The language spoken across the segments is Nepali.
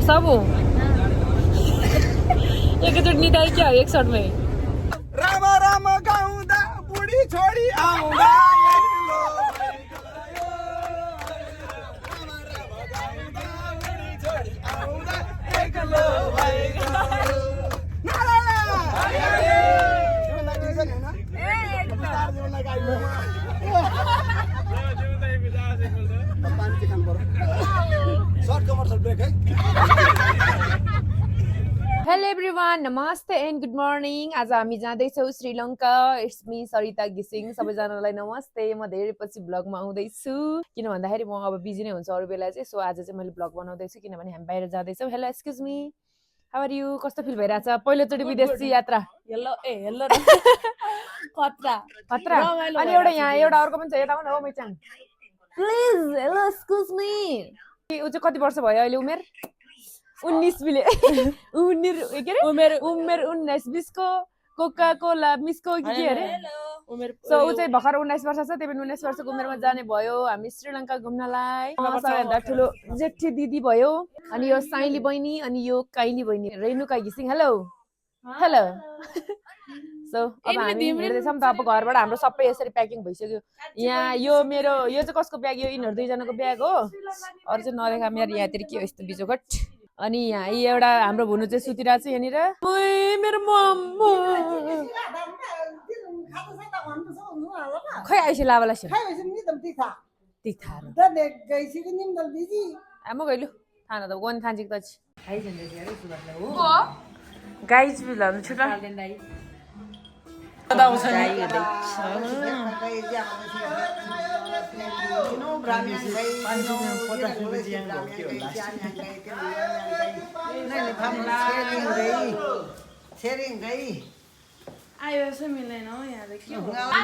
सबू एकचोटि निदाइ क्या हो एक सर्टमै राम राम गाउँदा बुढी छोडी आउँदा हेलो एभ्रिवान नमस्ते एन्ड गुड मर्निङ आज हामी जाँदैछौँ श्रीलङ्का इट्स मी सरिता घिसिङ सबैजनालाई नमस्ते म धेरै पछि ब्लगमा आउँदैछु किन भन्दाखेरि म अब बिजी नै हुन्छ अरू बेला चाहिँ सो आज चाहिँ मैले ब्लग बनाउँदैछु किनभने हामी बाहिर जाँदैछौँ hello excuse me how are you कस्तो फिल भइरहेछ पहिलोचोटि विदेशी यात्रा खतरा अनि एउटा यहाँ एउटा अर्को पनि छ यता आउन हो मैचाङ प्लिज हेलो एक्सक्युज मी उ चाहिँ कति वर्ष भयो अहिले उमेर 19 मिले उमेर 19-20 को कोका कोला मिसको के अरे सो उ चाहिँ भर्खर 19 वर्ष छ त्यही पनि 19 वर्षको उमेरमा जाने भयो हामी श्रीलङ्का घुम्नलाई सबैभन्दा ठुलो जेठी दिदी भयो अनि यो साइली बहिनी अनि यो काइली बहिनी रेणुका घिसिङ हेलो हेलो सो अब हामी हिँड्दैछौँ त अब घरबाट हाम्रो सबै यसरी प्याकिङ भइसक्यो यहाँ यो मेरो यो चाहिँ कसको ब्याग यो यिनीहरू दुईजनाको ब्याग हो अरू चाहिँ नदेखा मेरो यहाँतिर के हो यस्तो बिजोघट अनि यहाँ एउटा हाम्रो भुनु चाहिँ सुतिरहेको छ यहाँनिर मेरो मम्मा खै आइसक्यो लावाला आमा गइलु थाना त गोन थान्जिक त गाइज बिलाउनु छु ल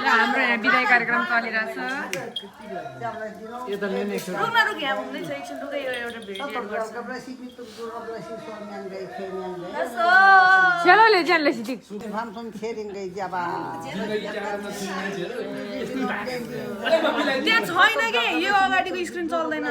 हाम्रो यहाँ बिदाई कार्यक्रम चलिरहेछ चलोले जानले सिटिक त्यहाँ छैन के यो अगाडिको स्क्रिन चल्दैन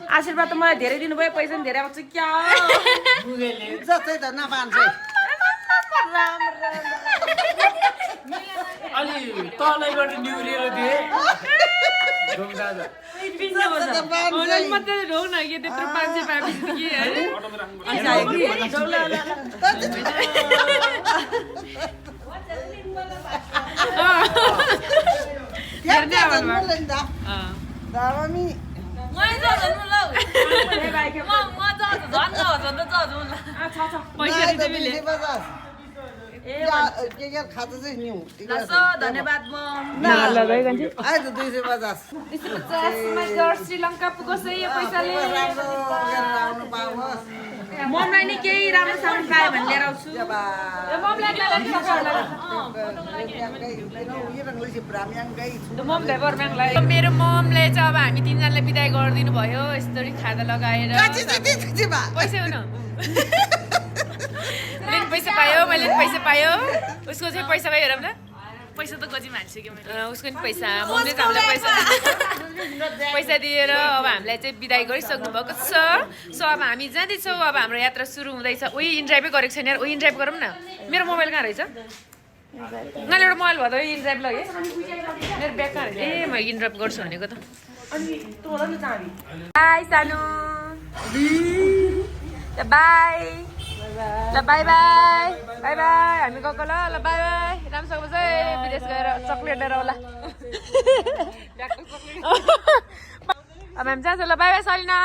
आशीर्वाद त मलाई धेरै दिनुभयो पैसा पनि धेरै आउँछ क्या जस्तै त न 500 अलि तलैबाट निउरिएर दिए धन्यवाद श्रीलङ्का पुगोस् है यो पैसाले ममलाई नि केही राम्रो सामान पायो भने लिएर आउँछु मेरो ममले चाहिँ अब हामी तिनजनाले बिदाई गरिदिनु भयो यस्तरी खाजा लगाएर पैसा हुन पैसा पायो मैले पैसा पायो उसको चाहिँ पैसा पायो हेरौँ न पैसा त कति हालिसक्यो मैले उसको नि पैसा मम्मीले चाहिँ हामीलाई पैसा दिएर अब हामीलाई चाहिँ बिदाई गरिसक्नु भएको छ सो अब हामी जाँदैछौँ अब हाम्रो यात्रा सुरु हुँदैछ उही इन्ड्राइभै गरेको छैन यार उही इन्ड्राइभ गरौँ न मेरो मोबाइल कहाँ रहेछ मैले एउटा मोबाइल भयो त इन्ड्राइभ लगेँ मेरो ब्याग कहाँ रहेछ ए म इन्ड्राइभ गर्छु भनेको त बाई सानो बाई ल बाई बाई बाई बाई हामी गएको ल बाई बाई राम्रोसँग बस्छ विदेश गएर चक्लेट लिएर होला अब हामी जान्छौँ ल बाई बाई सलिना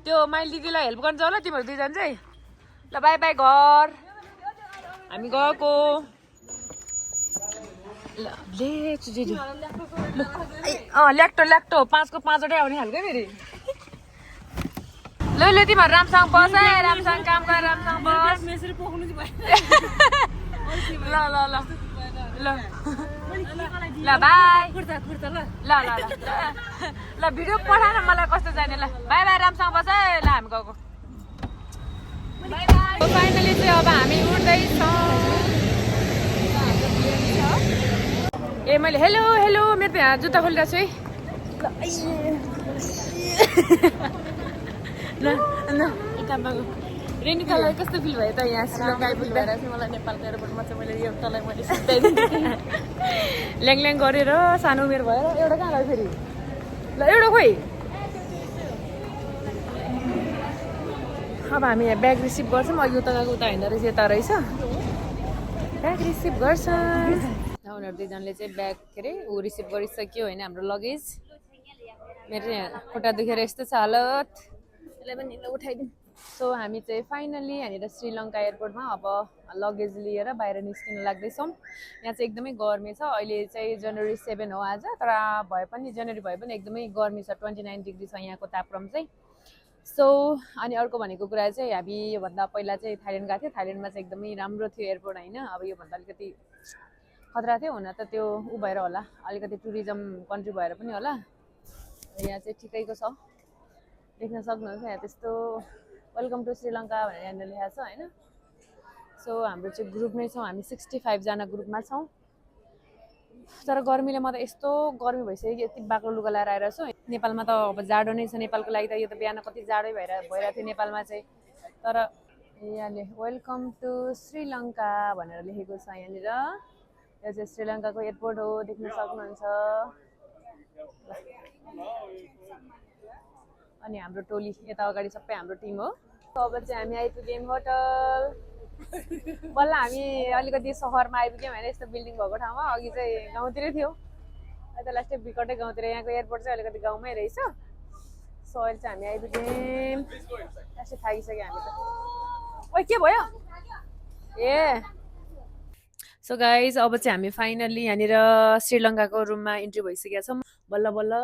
त्यो माइल दिदीलाई हेल्प गर्नु होला तिमीहरू दुईजना चाहिँ ल बाई बाई घर हामी गएको ल ल्याक्टो 5 को 5 वटै आउने खालको फेरि ल तिमीहरू राम्रोसँग बस है राम्रोसँग काम गर राम्रोसँग पोख्नु चाहिँ ल ल ल ल ल बाई कुर्ता कुर्ता ल ल ल ल ल भिडियो पठाएर मलाई कस्तो जाने ल बाई बाई राम्रोसँग बस है ल हामी गएको फाइनली चाहिँ अब हामी उठ्दैछौँ ए मैले हेलो हेलो मेरो त यहाँ जुत्ता खोलिरहेको छु है ल ल यतामा रेणुकालाई कस्तो फिल भयो त यहाँ श्रीलङ्का आइपुग्दा मलाई नेपालको एयरपोर्टमा चाहिँ मैले एउटालाई मैले सिकाइदिएँ ल्याङ गरेर सानो उमेर भएर एउटा कहाँ गयो फेरि ल एउटा खोइ अब हामी यहाँ ब्याग रिसिभ गर्छौँ अघि उता गएको उता होइन रहेछ यता रहेछ ब्याग रिसिभ गर्छ उनीहरू दुईजनाले चाहिँ ब्याग के अरे ऊ रिसिभ गरिसक्यो होइन हाम्रो लगेज मेरो यहाँ खुट्टा दुखेर यस्तो छ हालत यसलाई पनि ल उठाइदिउँ सो हामी चाहिँ फाइनली यहाँनिर श्रीलङ्का एयरपोर्टमा अब लगेज लिएर बाहिर निस्किन लाग्दैछौँ यहाँ चाहिँ एकदमै गर्मी छ अहिले चाहिँ जनवरी 7 हो आज तर भए पनि जनवरी भए पनि एकदमै गर्मी छ 29 डिग्री छ यहाँको तापक्रम चाहिँ सो अनि अर्को भनेको कुरा चाहिँ हामी योभन्दा पहिला चाहिँ थाइल्यान्ड गएको थियो थाइल्यान्डमा चाहिँ एकदमै राम्रो थियो एयरपोर्ट होइन अब योभन्दा अलिकति खतरा थियो हुन त त्यो ऊ भएर होला अलिकति टुरिज्म कन्ट्री भएर पनि होला यहाँ चाहिँ ठिकैको छ देख्न सक्नुहुन्छ यहाँ त्यस्तो वेलकम टु श्रीलङ्का भनेर यहाँनिर लेखेको छ होइन सो हाम्रो चाहिँ ग्रुप नै छौँ हामी 65 जना ग्रुपमा छौँ तर गर्मीले म त यस्तो गर्मी भइसक्यो यति बाक्लो लुगा लगाएर आएर छु नेपालमा त अब जाडो नै छ नेपालको लागि त यो त बिहान कति जाडै भइरहेको थियो नेपालमा चाहिँ तर यहाँले वेलकम टु श्रीलङ्का भनेर लेखेको छ यहाँनिर यो चाहिँ श्रीलङ्काको एयरपोर्ट हो देख्न सक्नुहुन्छ अनि हाम्रो टोली यता अगाडि सबै हाम्रो टिम हो अब चाहिँ हामी आइपुग्यौँ होटल बल्ल हामी अलिकति सहरमा आइपुग्यौँ होइन यस्तो बिल्डिङ भएको ठाउँमा अघि चाहिँ गाउँतिरै थियो यता लास्टै बिकटै गाउँतिर यहाँको एयरपोर्ट चाहिँ अलिकति गाउँमै रहेछ सो अहिले चाहिँ हामी आइपुग्यौँ लास्टै थाकिसक्यो हामी त ओइ के भयो ए सो गाइज अब चाहिँ हामी फाइनल्ली यहाँनिर श्रीलङ्काको रुममा इन्ट्री भइसकेका छौँ बल्ल बल्ल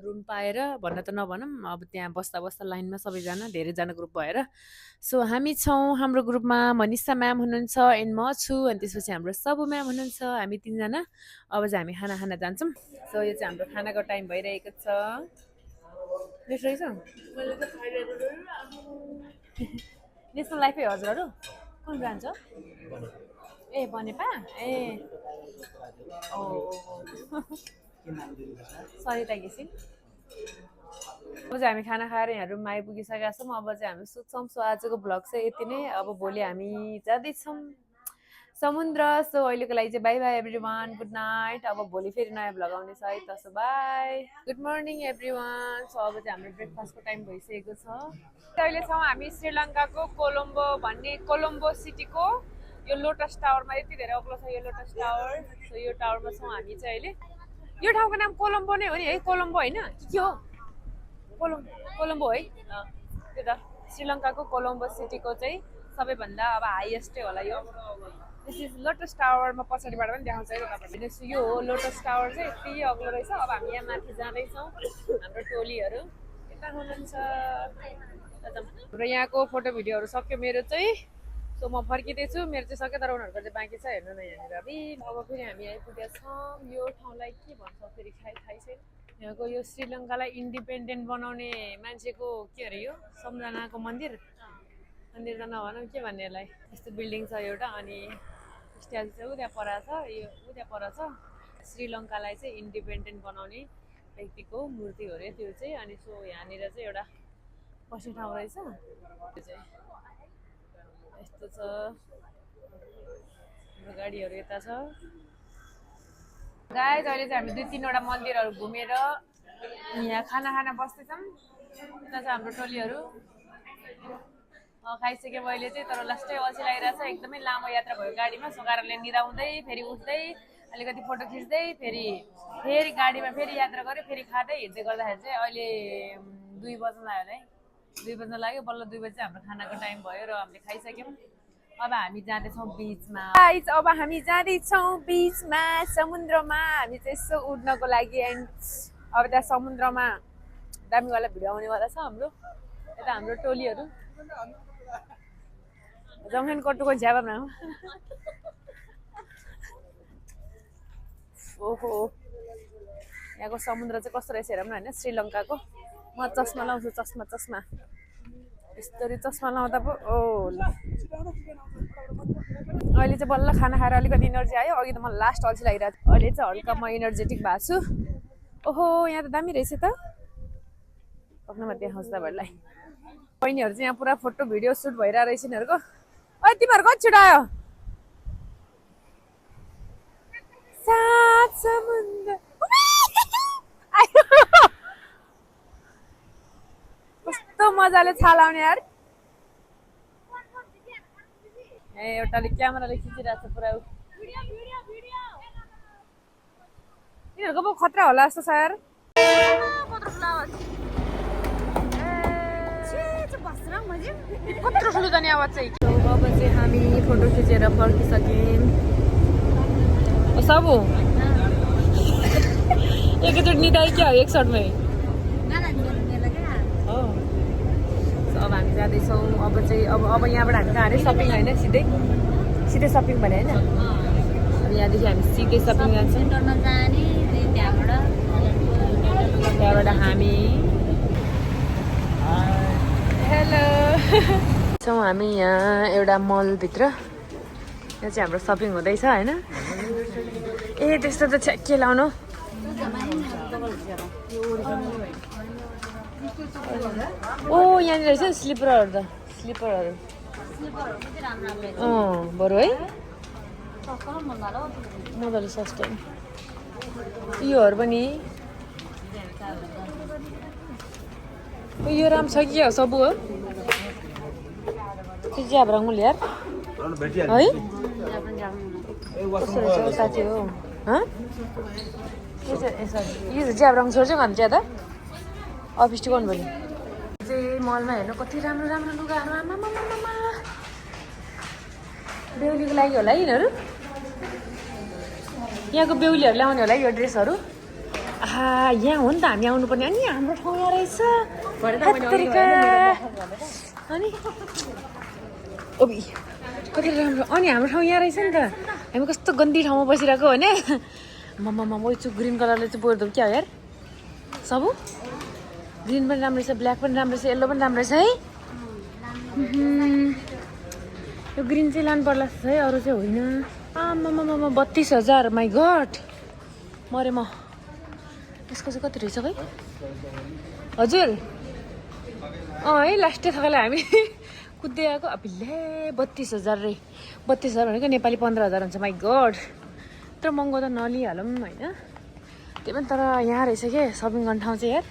रुम पाएर भन्न त नभनौँ अब त्यहाँ बस्दा बस्दा लाइनमा सबैजना धेरैजना ग्रुप भएर सो हामी छौँ हाम्रो ग्रुपमा मनिषा म्याम हुनुहुन्छ एन्ड म छु अनि त्यसपछि हाम्रो सबु म्याम हुनुहुन्छ हामी 3 जना अब चाहिँ हामी खाना खान जान्छौँ सो यो चाहिँ हाम्रो खानाको टाइम भइरहेको छ रहेछ नेसनल लाइफै हजुरहरू कुन ब्रान्च हो ए बनेपा ए ओ सरिता घिसिङ अब चाहिँ हामी खाना खाएर यहाँ रुममा आइपुगिसकेका छौँ अब चाहिँ हामी सुत्छौँ सो आजको भ्लग चाहिँ यति नै अब भोलि हामी जाँदैछौँ समुद्र सो अहिलेको लागि चाहिँ by by everyone good night अब भोलि फेरि नयाँ भ्लग आउनेछ है त so by good morning everyone so अब चाहिँ हाम्रो ब्रेकफास्टको टाइम भइसकेको छ अहिले छौँ हामी श्रीलङ्काको कोलम्बो भन्ने कोलम्बो सिटीको यो लोटस टावरमा यति धेरै अग्लो छ यो लोटस टावर सो यो टावरमा छौँ हामी चाहिँ अहिले यो ठाउँको नाम कोलम्बो नै हो नि है कोलम्बो होइन के हो कोलम्बो है त्यो त श्रीलङ्काको कोलम्बो सिटीको चाहिँ सबैभन्दा अब हाइएस्टै होला यो दिस इज लोटस टावर म पछाडिबाट पनि देखाउँछु है तपाईँहरूले यो हो लोटस टावर चाहिँ यति अग्लो रहेछ अब हामी यहाँ माथि जाँदैछौँ हाम्रो टोलीहरू यता हुनुहुन्छ र यहाँको फोटो भिडियोहरू सक्यो मेरो चाहिँ सो म फर्किँदैछु मेरो चाहिँ सक्यो तर उनीहरूको चाहिँ बाँकी छ हेर्नु न यहाँनिर अब फेरि हामी आइपुगेका छौँ यो ठाउँलाई के भन्छ फेरि थाहै छैन यहाँको यो श्रीलङ्कालाई इन्डिपेन्डेन्ट बनाउने मान्छेको के अरे यो सम्झनाको मन्दिर त नभनौँ के भन्ने यसलाई यस्तो बिल्डिङ छ एउटा अनि स्ट्याचु चाहिँ उता पर छ यो उता पर छ श्रीलङ्कालाई चाहिँ इन्डिपेन्डेन्ट बनाउने व्यक्तिको मूर्ति हो अरे त्यो चाहिँ अनि सो यहाँनिर चाहिँ एउटा बस्ने ठाउँ रहेछ त्यो चाहिँ यस्तो छ हाम्रो गाडीहरू यता छ गाइज अहिले चाहिँ हामी 2-3 वटा मन्दिरहरू घुमेर यहाँ खाना खाना बस्दैछौँ यता छ हाम्रो टोलीहरू खाइसक्यो मैले चाहिँ तर लास्टै अल्छी लागिरहेको छ एकदमै लामो यात्रा भयो गाडीमा सो कारणले निदाउँदै फेरि उठ्दै अलिकति फोटो खिच्दै फेरि गाडीमा फेरि यात्रा गऱ्यो फेरि खाँदै हिँड्दै गर्दाखेरि चाहिँ अहिले 2 बज्न लाग्यो है 2 बज्न लाग्यो बल्ल 2 बजी चाहिँ हाम्रो खानाको टाइम भयो र हामीले खाइसक्यौँ अब हामी जाँदैछौँ बिचमा गाइज अब हामी जाँदैछौँ बिचमा समुद्रमा हामी चाहिँ यसो उड्नको लागि एन्ड अब त्यहाँ समुद्रमा दामीवाला भिडियो आउनेवाला छ हाम्रो यता हाम्रो टोलीहरू जङ्सन कटुको झ्याप बनाऊ ओहो यहाँको समुद्र चाहिँ कस्तो रहेछ हेरौँ न होइन श्रीलङ्काको म चस्मा लाउँछु चस्मा यस्तरी चस्मा लाउँदा पो ओ ल अहिले चाहिँ बल्ल खाना खाएर अलिकति इनर्जी आयो अघि त मलाई लास्ट अल्छी लागिरहेको थियो अहिले चाहिँ हल्का म इनर्जेटिक भएको छु ओहो यहाँ त दामी रहेछ त पक्नमा देखाउँछ तपाईँहरूलाई बहिनीहरू चाहिँ यहाँ पुरा फोटो भिडियो सुट भइरहेको रहेछ यिनीहरूको ओ तिमीहरू कति छिटो आयो सात समुद्र कस्तो मजाले छालाउने यार ए एउटाले क्यामेराले खिचिरहेको छ पुरा यिनीहरूको पो खतरा होला जस्तो छ यार कत्रो ठुलो जाने आवाज चाहिँ अब चाहिँ हामी फोटो खिचेर फर्किसक्यौँ सबु एकैचोटि निदाइ क्या हो एक सर्टमै अब हामी जाँदैछौँ अब चाहिँ अब यहाँबाट हामी कहाँ अरे सपिङ होइन सिधै सपिङ भने होइन अब यहाँदेखि हामी सिधै सपिङ जान्छौँ त्यहाँबाट हामी हेलो छौँ हामी यहाँ एउटा मलभित्र यहाँ चाहिँ हाम्रो सपिङ हुँदैछ होइन ए त्यस्तो त के लाउनु ओ यहाँनिर रहेछ नि स्लिपरहरू त स्लिपरहरू बरु है मजाले सस्तो योहरू पनि यो राम्रो छ कि सब हो ज्याब्रा मूल्य यार है कस्तो रहेछ साथी हो यो चाहिँ ज्याब्राङ छोड्छ भन्नु ज्यादा अफिस टु गर्नु भने चाहिँ मलमा हेर्नु कति राम्रो राम्रो लुगाहरू आमा बेहुलीको लागि होला है यिनीहरू यहाँको बेहुलीहरू ल्याउने होला है यो ड्रेसहरू यहाँ हो नि त हामी आउनुपर्ने अनि हाम्रो ठाउँ यहाँ रहेछ अनि कति राम्रो अनि हाम्रो ठाउँ यहाँ रहेछ नि त हामी कस्तो गन्दी ठाउँमा बसिरहेको होइन मम्मा म चाहिँ ग्रिन कलरले चाहिँ बोर्दो क्या हो यार सब ग्रिन पनि राम्रो रहेछ ब्ल्याक पनि राम्रो रहेछ येल्लो पनि राम्रो रहेछ है यो ग्रिन चाहिँ लानु पर्ला है अरू चाहिँ होइन आमामामा 32,000 माई गड मरे म यसको चाहिँ कति रहेछ खै हजुर है लास्टै थकाले हामी कुद्दै आएको अभिले 32,000 रे 32,000 भनेको नेपाली 15,000 हुन्छ माई गड यत्रो महँगो त नलिहालौँ होइन त्यही पनि तर यहाँ रहेछ के सपिङ गर्ने ठाउँ चाहिँ यार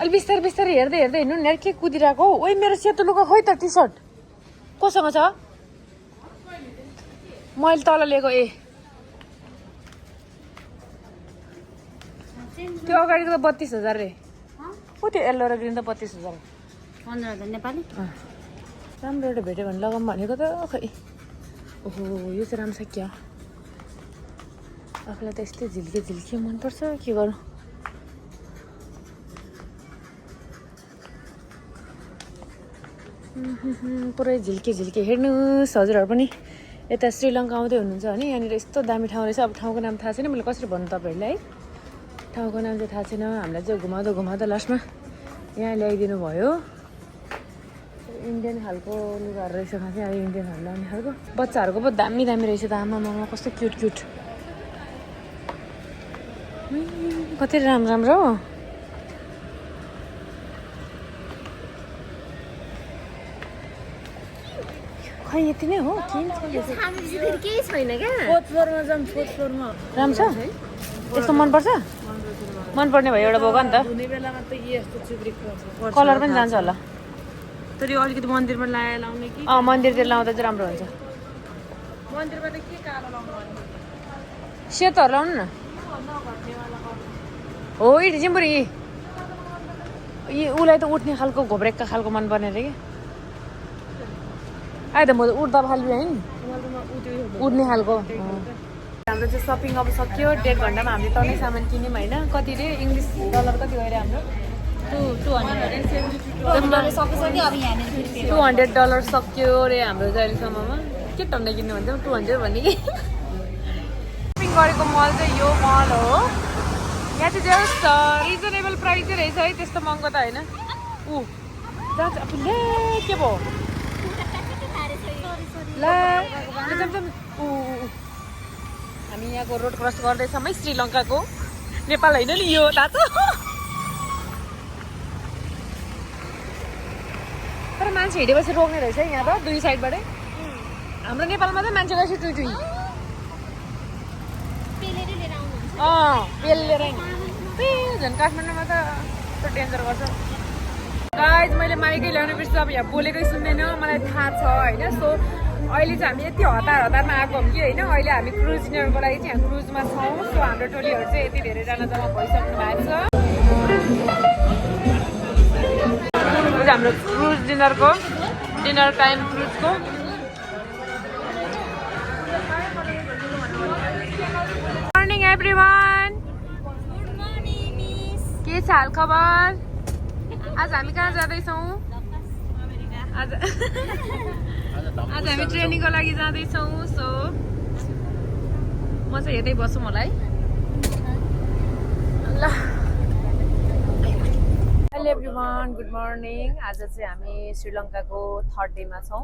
अलिक बिस्तारै हेर्दै हिँड्नु नि यार के कुदिरहेको हौ ओइ मेरो सेतो लुगा खोइ त टी सर्ट कोसँग छ मैले तल लिएको त्यो अगाडिको त 32,000 रे हो त्यो येल्लो र ग्रिन त 32,000 15,000 नेपाली राम्रो एउटा भेट्यो भने लगाऊँ भनेको त खै ओहो यो चाहिँ राम्रो छ क्या आफूलाई त यस्तै झिल्के मनपर्छ के गर्नु पुरै झिल्के हेर्नुहोस् हजुरहरू पनि यता श्रीलङ्का आउँदै हुनुहुन्छ भने यहाँनिर यस्तो दामी ठाउँ रहेछ अब ठाउँको नाम थाहा छैन मैले कसरी भन्नु तपाईँहरूलाई है ठाउँको नाम चाहिँ थाहा छैन हामीलाई चाहिँ घुमाउँदा लास्टमा यहाँ ल्याइदिनु भयो इन्डियन खालको लुगाहरू रहेछ खास अब इन्डियनहरू लाउने खालको बच्चाहरूको पो दामी रहेछ त आमामा कस्तो क्युट कति राम्रो हो खै यति नै हो केही छैन क्या फोर्थ फ्लोरमा राम्रो छ यस्तो मनपर्छ मनपर्ने भयो एउटा बोका नि त कलर पनि जान्छ होला तर यो अलिकति मन्दिरमा लाउने कि मन्दिरतिर लाउँदा चाहिँ राम्रो हुन्छ मन्दिरमा त के कालो लाउनु सेतोहरू लाउनु न हो यी जिम्बुरी उसलाई त उठ्ने खालको घोब्रेक्का खालको मनपर्ने अरे कि आयो त म त उठ्दा खालको है नि उठ्ने खालको हाम्रो चाहिँ सपिङ अब सक्यो 1.5 घन्टामा हामीले टन्नै सामान किन्यौँ होइन कति रे इङ्ग्लिस डलर कति गएर हाम्रो $200 सक्यो अरे हाम्रो चाहिँ अहिलेसम्ममा के टन्डा किन्नु भन्छ 200 भन्ने कि सपिङ गरेको मल चाहिँ यो मल हो यहाँ चाहिँ जस्ट रिजनेबल प्राइस चाहिँ रहेछ है त्यस्तो महँगो त होइन जहाँ आफूले के भयो ला हामी यहाँको रोड क्रस गर्दैछौँ है श्रीलङ्काको नेपाल होइन नि यो दाजु तर मान्छे हिँडेपछि रोक्ने रहेछ है यहाँ त दुई साइडबाटै हाम्रो नेपालमा चाहिँ मान्छे गएपछि टुई टुई पेलेर झन् काठमाडौँमा त डेन्जर गर्छ गाइज मैले माइकै ल्याउनु बिर्छु अब यहाँ बोलेकै सुन्दैन मलाई थाहा छ होइन सो अहिले चाहिँ हामी यति हतारमा आएको हौँ कि होइन अहिले हामी क्रुज डिनरको लागि चाहिँ यहाँ क्रुजमा छौँ सो हाम्रो टोलीहरू चाहिँ यति धेरैजना जम्मा भइसक्नु भएको छ हाम्रो क्रुज डिनर टाइम क्रुजको मर्निङ एभ्रिवान के छ हाल खबर आज हामी कहाँ जाँदैछौँ आज हामी ट्रेनिङको लागि जाँदैछौँ सो म चाहिँ यतै बसौँ होला है ल हेलो एभ्रिवान गुड मर्निङ आज चाहिँ हामी श्रीलङ्काको 3rd डेमा छौँ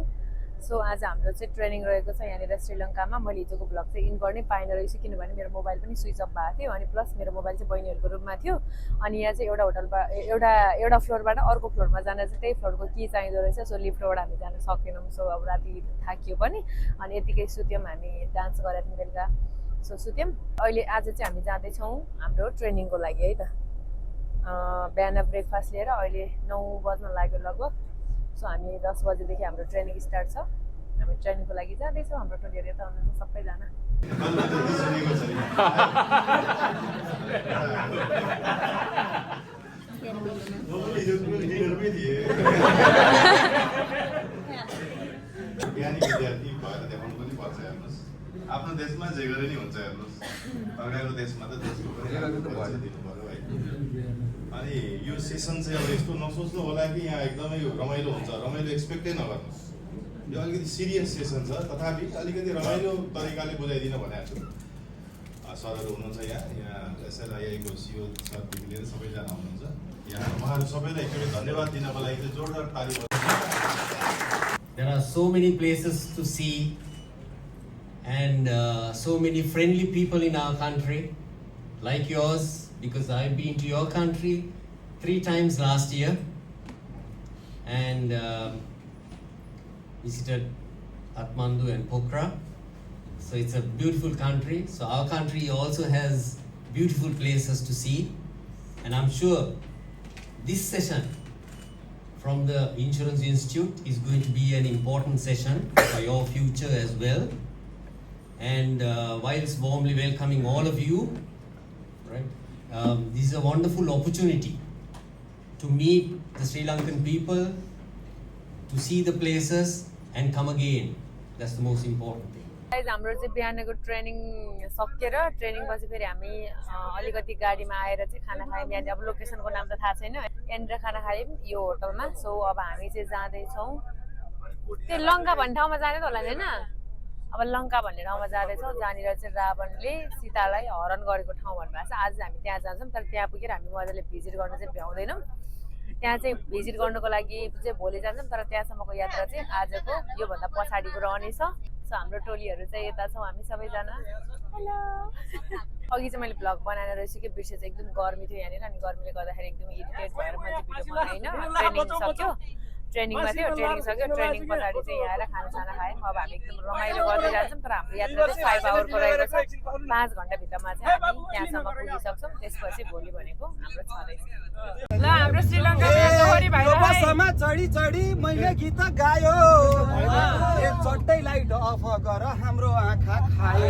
सो आज हाम्रो चाहिँ ट्रेनिङ रहेको छ यहाँनिर श्रीलङ्कामा मैले हिजोको भ्लग चाहिँ इन गर्नै पाइनँ रहेछु किनभने मेरो मोबाइल पनि स्विच अफ भएको थियो अनि प्लस मेरो मोबाइल चाहिँ बहिनीहरूको रुममा थियो अनि यहाँ चाहिँ एउटा होटलबाट एउटा फ्लोरबाट अर्को फ्लोरमा जान चाहिँ त्यही फ्लोरको के चाहिँदो रहेछ सो लिफ्टबाट हामी जान सकेनौँ सो अब राति थाकियो पनि अनि यतिकै सुत्यौँ हामी डान्स गरेर बेलुका सो सुत्यौँ अहिले आज चाहिँ हामी जाँदैछौँ हाम्रो ट्रेनिङको लागि है त बिहान ब्रेकफास्ट लिएर अहिले 9 बज्न लाग्यो लगभग सो हामी 10 बजेदेखि हाम्रो ट्रेनिङ स्टार्ट छ हामी ट्रेनिङको लागि जाँदैछौँ हाम्रो टोलीहरू यता हुनुहुन्छ सबैजना आफ्नो देशमा जे गरे नि हुन्छ हेर्नुहोस् अर्काको देशमा त त्यसको दिनु पर्यो है अनि यो सेसन चाहिँ अब यस्तो नसोच्नु होला कि यहाँ एकदमै रमाइलो हुन्छ रमाइलो एक्सपेक्टै नगर्नुहोस् यो अलिकति सिरियस सेसन छ तथापि अलिकति रमाइलो तरिकाले बुझाइदिन भनेको छु सरहरू हुनुहुन्छ यहाँ एसएलआईआईको सिओ सरदेखि लिएर सबैजना हुनुहुन्छ यहाँ उहाँहरू सबैलाई एकचोटि धन्यवाद दिनको लागि चाहिँ जोरदार ताली बजाउनु There are so many places to see and so many friendly people in our country like yours because I've been to your country 3 times last year and visited Kathmandu and Pokhara. So it's a beautiful country. So our country also has beautiful places to see and I'm sure this session from the Insurance Institute is going to be an important session for your future as well. And whilst warmly welcoming all of you, right, this is a wonderful opportunity to meet the Sri Lankan people, to see the places and come again. That's the most important thing. Guys हाम्रो चाहिँ बिहानको ट्रेनिङ सकिएर ट्रेनिङ पछि फेरि हामी अलिकति गाडीमा आएर चाहिँ खाना खायौँ यहाँनिर अब लोकेसनको नाम त थाहा छैन यहाँनिर खाना खायौँ यो होटलमा सो अब हामी चाहिँ जाँदैछौँ त्यो लङ्का भन्ने ठाउँमा जाने त होला नि होइन अब लङ्का भन्ने ठाउँमा जाँदैछौँ जहाँनिर चाहिँ रावणले सीतालाई हरण गरेको ठाउँ भन्नुभएको छ आज हामी त्यहाँ जान्छौँ तर त्यहाँ पुगेर हामी मजाले भिजिट गर्न चाहिँ भ्याउँदैनौँ त्यहाँ चाहिँ भिजिट गर्नुको लागि चाहिँ भोलि जान्छौँ तर त्यहाँसम्मको यात्रा चाहिँ आजको योभन्दा पछाडिको रहनेछ सो हाम्रो टोलीहरू चाहिँ यता छौँ हामी सबैजना हेलो अघि चाहिँ मैले भ्लग बनाएर रहेछु कि बिर्सेँ चाहिँ एकदम गर्मी थियो यहाँनिर अनि गर्मीले गर्दाखेरि एकदम इरिटेट भएर मैले भिडियो बनाइनँ ट्रेनिङ सक्यो ट्रेनिङमा थियो ट्रेनिङ सक्यो ट्रेनिङ पछाडि चाहिँ यहाँ आएर खाना खायौँ अब हामी एकदम रमाइलो गर्दै जान्छौँ तर हाम्रो यात्रा चाहिँ 5 आवरको रहेको छ 5 घन्टाभित्रमा चाहिँ हामी त्यहाँसम्म पुगिसक्छौँ त्यसपछि भोलि भनेको हाम्रो छँदैछ ल हाम्रो श्रीलङ्कामा दोहोरी भाइ बसमा चढी चढी मैले गीत गायो ए चट्टै लाइट अफ गर हाम्रो आँखा खायो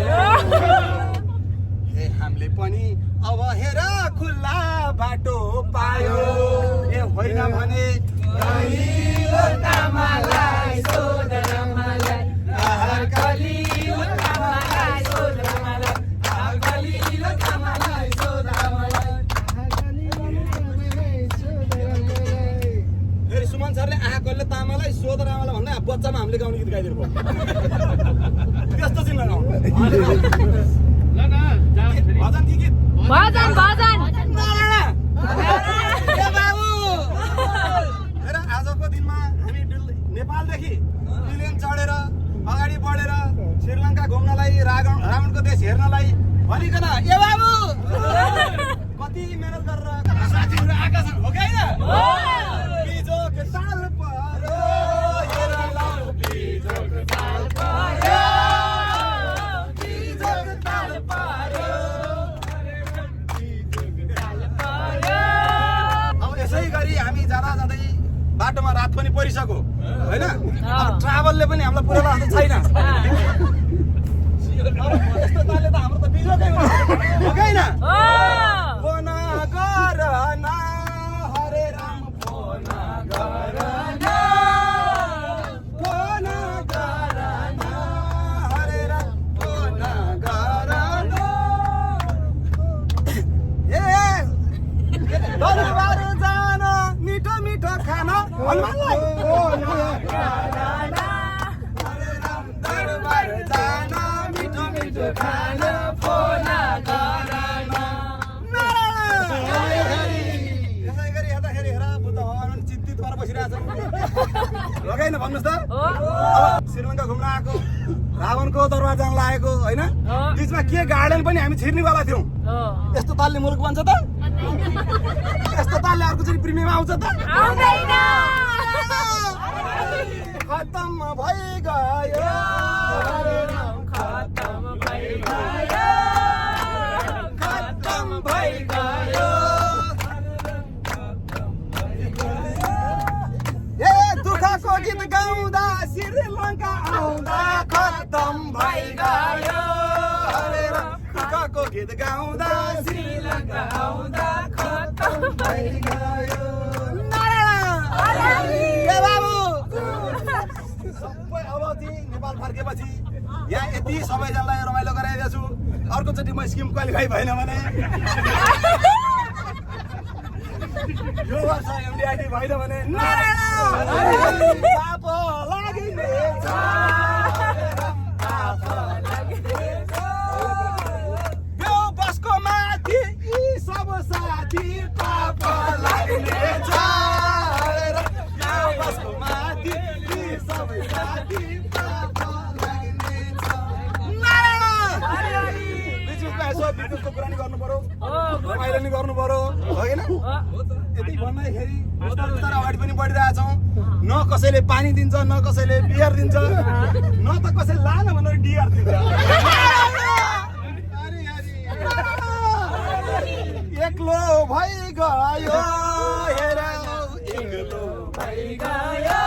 ए हामीले पनि अब हेर खुल्ला बाटो पायो ए होइन भने कलिलो तामालाई सोधर मलाई कलिलो तामालाई सोधर मलाई कलिलो तामालाई सोधर मलाई सोदरामालाई भन्दा बच्चामा हामीले गाउने गीत गाइदिनु पर्छ त्यस्तो चाहिँ लगाउनु भजन कि गीत भजन भजन ए बाबु हेर आजको दिनमा हामी नेपालदेखि प्लेन चढेर अगाडि बढेर श्रीलङ्का घुम्नलाई रावणको देश हेर्नलाई भनिकन ए बाबु कति मेहनत गरेर साथीहरू आएका छन् हो कि होइन बिजोक ताल पर्यो हेर लाउ बिजोक ताल पर्यो बिजोक ताल पर्यो अब यसै गरी हामी जाँदा जाँदै बाटोमा रात पनि परिसक्यो होइन अब ट्राभलले पनि हामीलाई पुऱ्याउन जस्तो छैन अब यस्तो तालले त हाम्रो त बिजोकै हो हो कि होइन फोन गर न हरे राम फोन गर न फोन गर न हरे राम फोन गर न ए दरबार जान मिठो मिठो खाना हनुमानलाई फोन गर न हरे राम दरबार जान मिठो मिठो खाना फोन गर न यसै गरी हेर्दाखेरि हेर बुद्ध भगवान चिन्तित भएर बसिरहेछ लगाइन भन्नुहोस् त अब श्रीलङ्का घुम्न आएको रावणको दरबार जान लागेको होइन बिचमा के गार्डन पनि हामी छिर्नेवाला थियौँ यस्तो तालले मुलुक बन्छ त यस्तो तालले अर्को चाहिँ प्रिमियम आउँछ त खतम भइ गयो खतम भइ गयो खतम भइ गयो ए दुःखको गीत गाउँदा श्रीलङ्का आउँदा खतम भइ गयो दुःखको गीत गाउँदा श्रीलङ्का आउँदा खतम भइ गयो ए बाबु सबै अब चाहिँ नेपाल फर्केपछि यहाँ यति सबैजनालाई रमाइलो गराइदिएको छु अर्कोचोटि म स्किम क्वालिफाई भएन भने यो वर्ष एमडिआइटी भएन भने पाप लागिनेछ यो बसको माथि यी सब साथी पाप लागिनेछ यो बसको माथि यी सब साथी पाप लागिनेछ बिचमा यसो विद्युतको कुरा नि गर्नु पर्यो रमाइलो नि गर्नु पर्यो होइन यति भन्दाखेरि बिस्तारै अगाडि पनि बढिरहेछौँ न कसैले पानी दिन्छ न कसैले बियर दिन्छ न त कसैले लान भनेर डियर दिन्छ एक्लो भइ गयो हेर एक्लो भइ गयो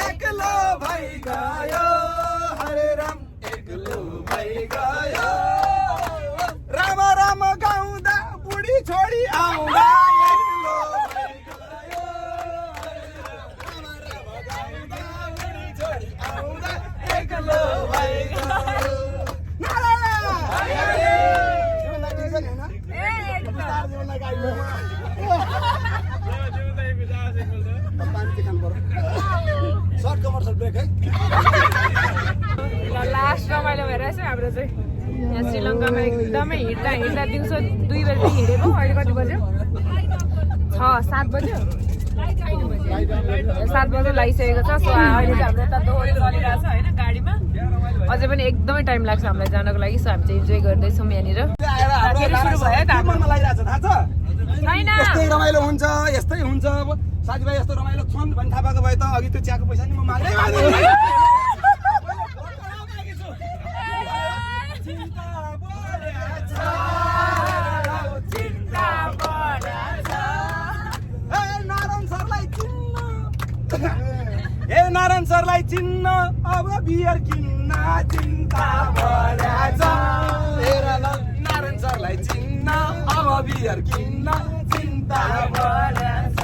एक्लो भइ गयो हरे राम एक्लो भइ गयो राम राम गाउँदा बुढी छोडी आउँदा एक्लो भइ गयो राम राम गाउँदा बुढी छोडी आउँदा एक्लो भइ गयो सर्ट कमर्सियल ब्रेक है लास्ट रमाइलो भइरहेछ हाम्रो चाहिँ यहाँ श्रीलङ्कामा एकदमै हिँड्दा दिउँसो 2 बजी हिँडेको अहिले कति बज्यो 7 बज्यो 7 बजे लागिसकेको छ सो अहिले चाहिँ हाम्रो यता दोहोरी चलिरहेको छ होइन गाडीमा अझै पनि एकदमै टाइम लाग्छ हामीलाई जानको लागि सो हामी चाहिँ इन्जोय गर्दैछौँ यहाँनिर सुरु भयो त मनमा लागिरहेछ थाहा छ छैन यस्तै रमाइलो हुन्छ यस्तै हुन्छ साथीभाइ यस्तो रमाइलो छन् भने थाहा पाएको भए त अघि त्यो चियाको पैसा नि म माग्दै ए नारायण सरलाई चिन्न अब बियर किन्न चिन्ता बढाछ नारायण सरलाई चिन्न अब बियर किन्न चिन्ता बढाछ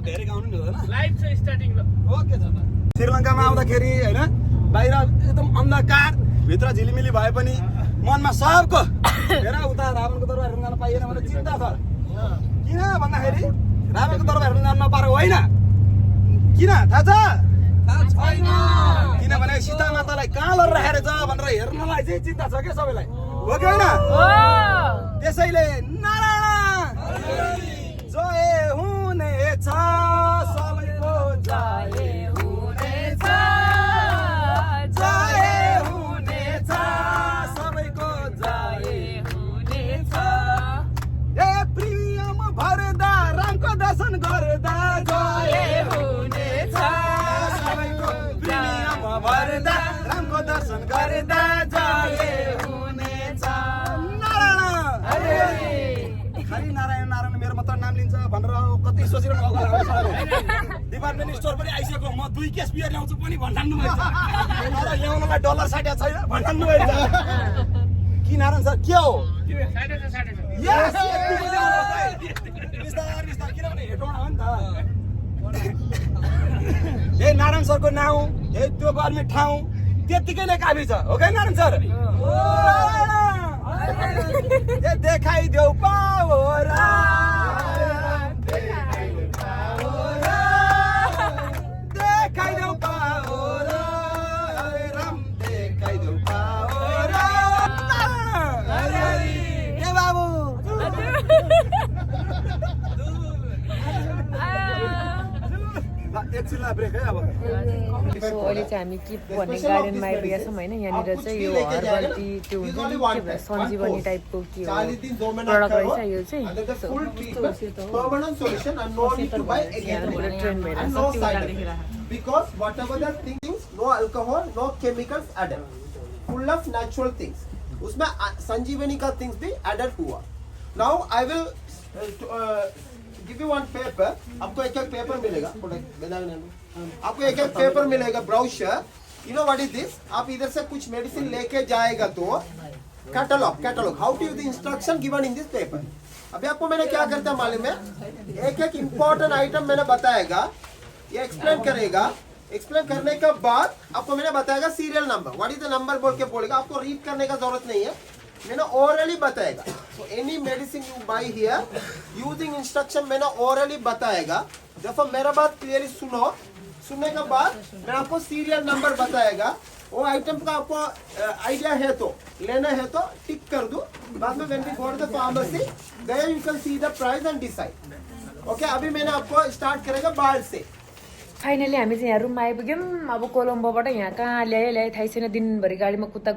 धेरै गाउनु नि हुँदैन लाइभ छ स्टार्टिङ ओके छ श्रीलङ्कामा आउँदाखेरि हैन बाहिर एकदम अन्धकार भित्र झिलिमिली भए पनि मनमा सबको हेर उता रावणको दरबार हेर्न जान पाइएन भने चिन्ता छ किन भन्दाखेरि रावणको दरबार हेर्न जान नपाएको होइन किन थाहा छ किनभने सीता मातालाई कहाँ लर राखेर छ भनेर हेर्नलाई चाहिँ चिन्ता छ क्या सबैलाई हो कि होइन त्यसैले नारायण जय हुनेछ सबैको जय हुनेछ जय हुनेछ सबैको जय हुनेछ ए प्रियम भर्दा रामको दर्शन गर्दा जय हुनेछ सबैको प्रियम भर्दा रामको दर्शन गर्दा जय हुनेछ नारायण खालि नारायण नारायण मेरो मात्र नाम लिन्छ भनेर कति सोचिरहनु डिपार्टमेन्ट स्टोर पनि आइसक्यो म 2 केस बियर ल्याउँछु पनि भन्नु भएछ तर ल्याउनलाई डलर साट्या छैन भन्नु भएछ कि नारायण सर के हो यस बिस्तार बिस्तार किनभने हेटौँडा हो नि त ए नारायण सरको नाउँ ए त्यो गर्ने ठाउँ त्यतिकै नै काफी छ हो कि नारायण सर ए देखाइदेऊ पावरा देखाइदेऊ पावरा राम देखाइदेऊ पावरा ए बाबु एकछिनलाई ब्रेक है अब सो अहिले चाहिँ हामी किप भन्ने गार्डनमा आइपुगेका छौँ होइन यहाँनिर चाहिँ यो हर्बल टी त्यो हुन्छ नि के भन्छ सन्जीवनी टाइपको के हो प्रडक्ट रहेछ यो चाहिँ ट्रेन भइरहेको because whatever the things no alcohol no chemicals added full of natural things उसमें संजीवनी का things भी added हुआ now I will give you one paper आपको एक पेपर मिलेगा आपको एक पेपर मिलेगा brochure you know what is this आप इधर से कुछ मेडिसिन लेके जाएगा तो catalogue how to use the instruction given in this paper अभी आपको मैंने क्या करता है मालूम है एक एक इम्पोर्टेंट आइटम मैंने बताएगा ये एक्सप्लेन करेगा एक्सप्लेन करने के बाद आपको मैंने बताएगा serial number what is the number बोल के बोलेगा आपको रीड करने का जरूरत नहीं है मैंने ओरली बताएगा so any medicine you buy here using instruction मैंने ओरली बताएगा जब मेरा बात क्लियरली सुनने के बाद मैं आपको सीरियल नंबर बताएगा वो आइटम का आपको आइडिया है तो लेना है तो टिक कर दो बाद में when we go to the pharmacy there you can see the price and decide okay अभी मैंने आपको स्टार्ट करेगा बाहर से फाइनली हामी चाहिँ यहाँ रुममा आइपुग्यौँ अब कोलम्बोबाट यहाँ कहाँ ल्याए थाहै छैन दिनभरि गाडीमा कुद्दा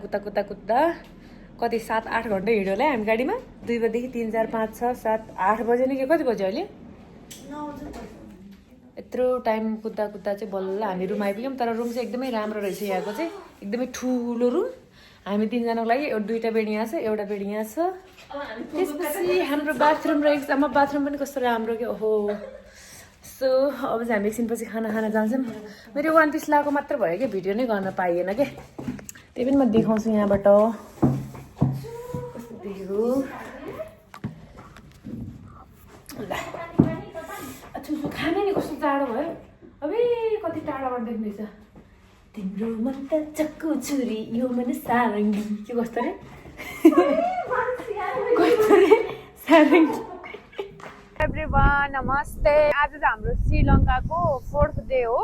कति 7-8 घन्टा हिँड्यो होला हामी गाडीमा 2 बजेदेखि 3, 4, 5, 6, 7, 8 बजे नि के कति बज्यो अहिले यत्रो टाइम कुद्दा चाहिँ बल्ल हामी रुम आइपुग्यौँ तर रुम चाहिँ एकदमै राम्रो रहेछ यहाँको चाहिँ एकदमै ठुलो रुम हामी 3 जनाको लागि 2टा बेड यहाँ छ एउटा बेड यहाँ छ त्यसपछि हाम्रो बाथरुम रहेको छ बाथरुम पनि कस्तो राम्रो के ओहो सो अब चाहिँ हामी एकछिनपछि खाना खान जान्छौँ मेरो 1 पिस लगाएको मात्र भयो कि भिडियो नै गर्न पाइएन के त्यही पनि म देखाउँछु यहाँबाट कस्तो देखेको ल खाने नि कस्तो टाढो भयो अबे कति टाढाबाट देख्दैछ तिम्रो मन त चक्कु छुरी यो मन सारङ्गी के कस्तो रे सारङ्गी एभ्रिवान नमस्ते आज चाहिँ हाम्रो श्रीलङ्काको 4th डे हो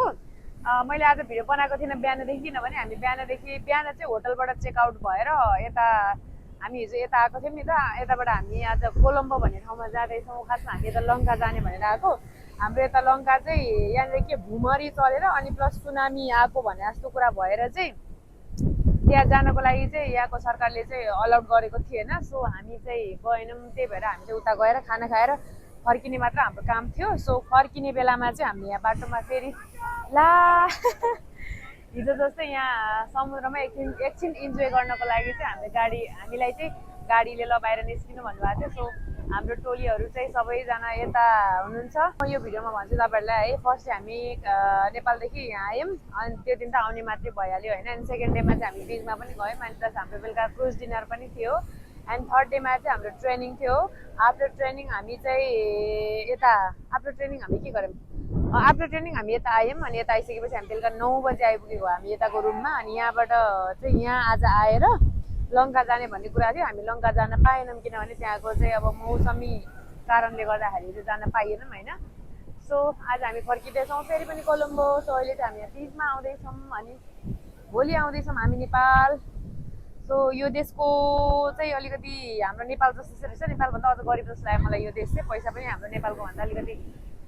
मैले आज भिडियो बनाएको थिइनँ बिहानदेखि किनभने हामी बिहान चाहिँ होटलबाट चेकआउट भएर यता हामी हिजो यता आएको थियौँ नि त यताबाट हामी आज कोलम्बो भन्ने ठाउँमा जाँदैछौँ खासमा हामी यता लङ्का जाने भनेर आएको हाम्रो यता लङ्का चाहिँ यहाँनिर के भुमरी चलेर अनि प्लस सुनामी आएको भने जस्तो कुरा भएर चाहिँ त्यहाँ जानको लागि चाहिँ यहाँको सरकारले चाहिँ अलाउड गरेको थिएन सो हामी चाहिँ गएनौँ त्यही भएर हामी चाहिँ उता गएर खाना खाएर फर्किने मात्र हाम्रो काम थियो सो फर्किने बेलामा चाहिँ हामीले यहाँ बाटोमा फेरि ला हिजो जस्तै यहाँ समुद्रमा एकछिन इन्जोय गर्नको लागि चाहिँ हामीलाई चाहिँ गाडीले ल बाहिर निस्किनु भन्नुभएको थियो सो हाम्रो टोलीहरू चाहिँ सबैजना यता हुनुहुन्छ म यो भिडियोमा भन्छु तपाईँहरूलाई है फर्स्ट हामी नेपालदेखि यहाँ आयौँ अनि त्यो दिन त आउने मात्रै भइहाल्यो होइन अनि सेकेन्ड डेमा चाहिँ हामी बिचमा पनि गयौँ अनि प्लस हाम्रो बेलुका क्रुज डिनर पनि थियो एन्ड थर्ड डेमा चाहिँ हाम्रो ट्रेनिङ थियो आफ्टर ट्रेनिङ हामी चाहिँ यता आफ्टर ट्रेनिङ हामी के गऱ्यौँ आफ्टर ट्रेनिङ हामी यता आयौँ अनि यता आइसकेपछि हामी बेलुका 9 बजे आइपुगेको हामी यताको रुममा अनि यहाँबाट चाहिँ यहाँ आज आएर लङ्का जाने भन्ने कुरा थियो हामी लङ्का जान पाएनौँ किनभने त्यहाँको चाहिँ अब मौसमी कारणले गर्दाखेरि चाहिँ जान पाइएनौँ होइन सो आज हामी फर्किँदैछौँ फेरि पनि कोलम्बो। सो अहिले चाहिँ हामी यहाँ बिचमा आउँदैछौँ अनि भोलि आउँदैछौँ हामी नेपाल। सो यो देशको चाहिँ अलिकति हाम्रो नेपाल जस्तो चाहिँ रहेछ, नेपालभन्दा अझ गरिब जस्तो लाग्यो मलाई यो देश चाहिँ। पैसा पनि हाम्रो नेपालको भन्दा अलिकति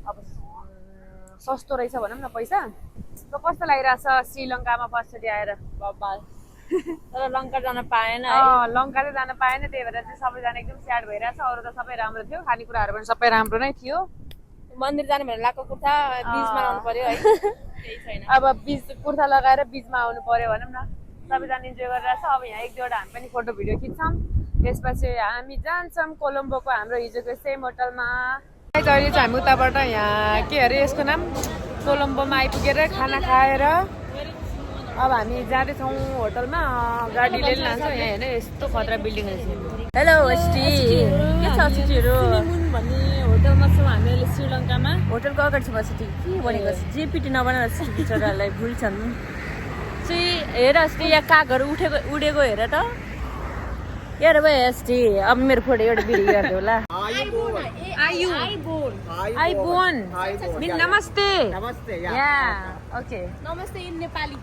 अब सस्तो रहेछ भनौँ न पैसा। सो कस्तो लागिरहेछ श्रीलङ्कामा फर्स्टचोटि आएर? बब्बाल तर लङ्का जान पाएन है। लङ्का चाहिँ जान पाएन, त्यही भएर चाहिँ सबैजना एकदम स्याड भइरहेछ। अरू त सबै राम्रो थियो, खानेकुराहरू पनि सबै राम्रो नै थियो। मन्दिर जाने भनेर लगाएको कुर्ता बिचमा लाउनु पर्यो है। केही छैन। अब बिच कुर्ता लगाएर बिचमा आउनु पर्यो भनौँ न। सबैजना इन्जोय गरिरहेछ। अब यहाँ एक दुईवटा हामी पनि फोटो भिडियो खिच्छौँ, त्यसपछि हामी जान्छौँ कोलम्बोको हाम्रो हिजोको सेम होटलमा। अहिले चाहिँ हामी उताबाट यहाँ के अरे यसको नाम कोलम्बोमा आइपुगेर खाना खाएर अब हामी जाँदैछौँ होटलमा। गाडी लिएर लान्छौँ। यहाँ हेर्नु यस्तो खतरा बिल्डिङ रहेछ। हेलो अस्टी के छ सिटीहरू भन्ने होटलमा छौँ हामी अहिले श्रीलङ्कामा। होटलको अगाडि छ सिटी के भनेको जेपिटी नबनाएर सिटी बिचराहरूलाई भुल्छन् चाहिँ। हेर अस्ति यहाँ कागहरू उडेको हेर त यार भाइ अस्ति। अब मेरो फोटो एउटा भिडियो गरिदियो होला। आइबोन मिन नमस्ते। या ओके नमस्ते इन नेपाली।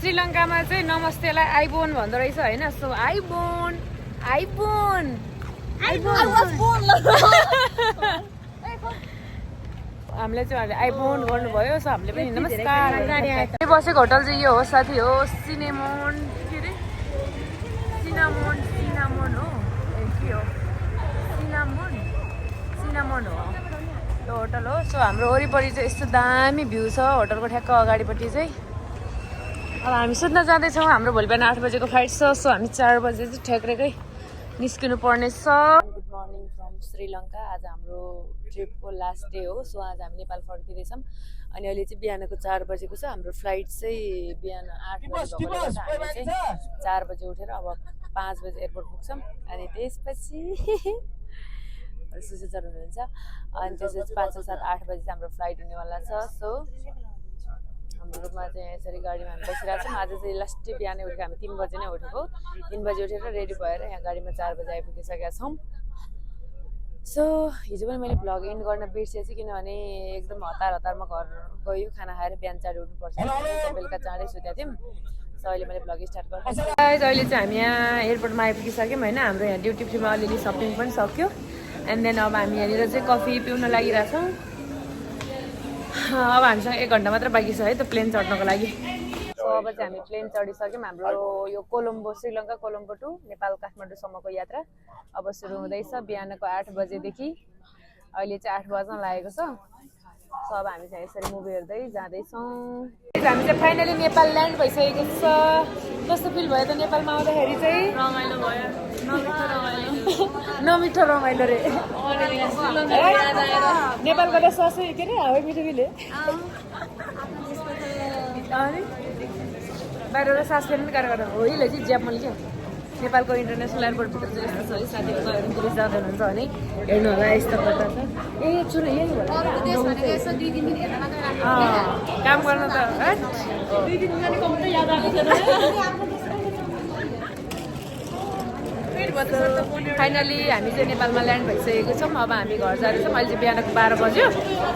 श्रीलङ्कामा चाहिँ नमस्तेलाई आइबोन भन्दो रहेछ होइन। सो आइबोन आइबोन हामीले चाहिँ आइबोन गर्नुभयो। सो हामीले पनि नमस्कार बसेको होटल चाहिँ यो हो साथी हो सिनेमोन के अरे सिनामोन हो के हो सिनामोन हो यो होटल हो। सो हाम्रो वरिपरि चाहिँ यस्तो दामी भ्यू छ होटलको ठ्याक्क अगाडिपट्टि चाहिँ। अब हामी सुत्न जाँदैछौँ। हाम्रो भोलि बिहान 8 बजेको फ्लाइट छ। सो हामी 4 बजे चाहिँ ठ्याक्कै निस्किनु पर्नेछ। Good morning from Sri Lanka. आज हाम्रो ट्रिपको लास्ट डे हो। सो आज हामी नेपाल फर्किँदैछौँ अनि अहिले चाहिँ बिहानको 4 बजेको छ। हाम्रो फ्लाइट चाहिँ बिहान 8 बजे भएको हामी चाहिँ 4 बजे उठेर अब 5 बजे एयरपोर्ट पुग्छौँ। अनि त्यसपछि सुसेचर हुनुहुन्छ अनि त्यसपछि 5, 7, 8 बजे चाहिँ हाम्रो फ्लाइट हुनेवाला छ। सो हाम्रो रूपमा चाहिँ यसरी गाडीमा हामी बसिरहेको छौँ। आज चाहिँ लास्टै बिहानै उठेको हामी 3 बजे नै उठेको। 3 बजे उठेर रेडी भएर यहाँ गाडीमा 4 बजे आइपुगिसकेका छौँ। सो हिजो पनि मैले भ्लग एन्ड गर्न बिर्सेछु किनभने एकदम हतारमा घर गयो खाना खाएर बिहान चाँडै उठ्नुपर्छ। बेलुका चाँडै सुतेको थियौँ। सो अहिले मैले भ्लग स्टार्ट गर्छु। अहिले चाहिँ हामी यहाँ एयरपोर्टमा आइपुगिसक्यौँ होइन। हाम्रो यहाँ ड्युटी फ्रीमा अलिअलि सपिङ पनि सक्यो। एन्ड देन अब हामी यहाँनिर चाहिँ कफी पिउन लागिरहेछौँ। अब हामीसँग 1 घन्टा मात्र बाँकी छ है त प्लेन चढ्नको लागि। सो अब चाहिँ हामी प्लेन चढिसक्यौँ। हाम्रो यो कोलम्बो श्रीलङ्का कोलम्बो टु नेपाल काठमाडौँसम्मको यात्रा अब सुरु हुँदैछ बिहानको 8 बजेदेखि। अहिले चाहिँ 8 बज्न लागेको छ। सो अब हामी चाहिँ यसरी मुभी हेर्दै जाँदैछौँ। हामी चाहिँ फाइनली नेपाल ल्यान्ड भइसकेको छ। कस्तो फिल भयो त नेपालमा आउँदाखेरि चाहिँ? रमाइलो भयो नमिठो रमाइलो रे। नेपालको त ससै के अरे हावै मिठो मिले बाहिर सास फेर्नु पनि गाह्रो गरेर हो। यही चाहिँ ज्यापमल क्या नेपालको इन्टरनेसनल एयरपोर्टभित्र चाहिँ यस्तो छ है। साथीहरू टुरिस्ट जाँदै हुनुहुन्छ भने हेर्नु होला यस्तो प्रकार छ। ए चुन यही काम गर्न त फाइनली हामी चाहिँ नेपालमा ल्यान्ड भइसकेको छौँ। अब हामी घर जाँदैछौँ। अहिले चाहिँ बिहानको 12 बज्यो।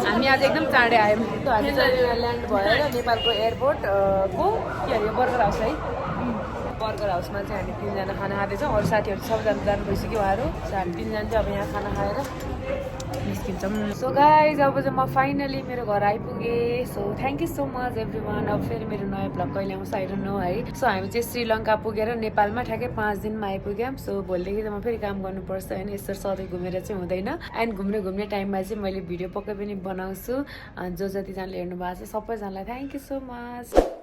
हामी आज एकदम चाँडै आयौँ। हामी चाहिँ ल्यान्ड भएर नेपालको एयरपोर्टको के अरे बर्गर हाउस है। बर्गर हाउसमा चाहिँ हामी 3 जना खाना खाँदैछौँ। अरू साथीहरू सबजना जानु भइसक्यो उहाँहरू। सो हामी 3 जना चाहिँ अब यहाँ खाना खाएर निस्किन्छौँ। सो गाइज अब चाहिँ म फाइनली मेरो घर आइपुगेँ। So thank you so much every one. अब फेरि मेरो नयाँ भ्लग कहिले आउँछ आई डोन्ट नो है। सो हामी चाहिँ श्रीलङ्का पुगेर नेपालमा ठ्याक्कै 5 दिनमा आइपुग्यौँ। सो भोलिदेखि चाहिँ म फेरि काम गर्नुपर्छ होइन। यसरी सधैँ घुमेर चाहिँ हुँदैन। एन्ड घुम्ने टाइममा चाहिँ मैले भिडियो पक्कै पनि बनाउँछु। जो जतिजनाले हेर्नु भएको छ सबैजनालाई थ्याङ्क यू सो मच।